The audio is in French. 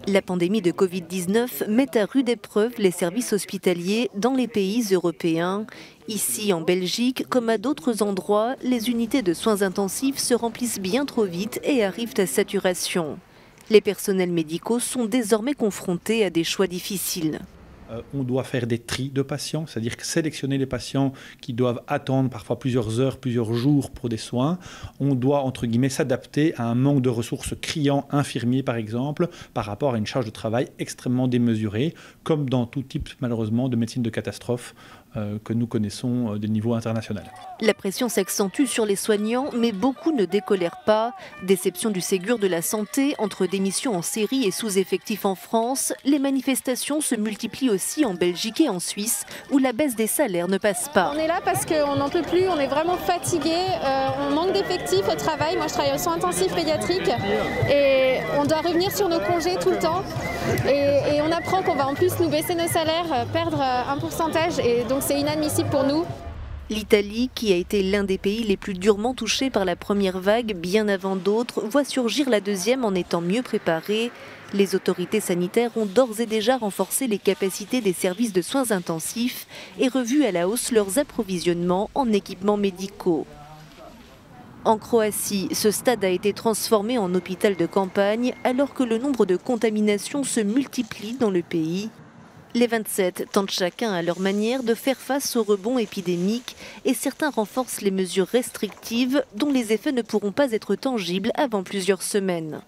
La pandémie de Covid-19 met à rude épreuve les services hospitaliers dans les pays européens. Ici, en Belgique, comme à d'autres endroits, les unités de soins intensifs se remplissent bien trop vite et arrivent à saturation. Les personnels médicaux sont désormais confrontés à des choix difficiles. On doit faire des tris de patients, c'est-à-dire sélectionner les patients qui doivent attendre parfois plusieurs heures, plusieurs jours pour des soins. On doit, entre guillemets, s'adapter à un manque de ressources criant, infirmiers par exemple, par rapport à une charge de travail extrêmement démesurée, comme dans tout type, malheureusement, de médecine de catastrophe que nous connaissons des niveaux internationaux. La pression s'accentue sur les soignants, mais beaucoup ne décolèrent pas. Déception du Ségur de la santé, entre démissions en série et sous-effectifs en France, les manifestations se multiplient aussi en Belgique et en Suisse, où la baisse des salaires ne passe pas. On est là parce qu'on n'en peut plus, on est vraiment fatigué, on manque d'effectifs au travail. Moi je travaille au soin intensif pédiatrique et on doit revenir sur nos congés tout le temps. Et on apprend qu'on va en plus nous baisser nos salaires, perdre un pourcentage, et donc c'est inadmissible pour nous. L'Italie, qui a été l'un des pays les plus durement touchés par la première vague, bien avant d'autres, voit surgir la deuxième en étant mieux préparée. Les autorités sanitaires ont d'ores et déjà renforcé les capacités des services de soins intensifs et revu à la hausse leurs approvisionnements en équipements médicaux. En Croatie, ce stade a été transformé en hôpital de campagne alors que le nombre de contaminations se multiplie dans le pays. Les 27 tentent chacun à leur manière de faire face au rebond épidémique et certains renforcent les mesures restrictives dont les effets ne pourront pas être tangibles avant plusieurs semaines.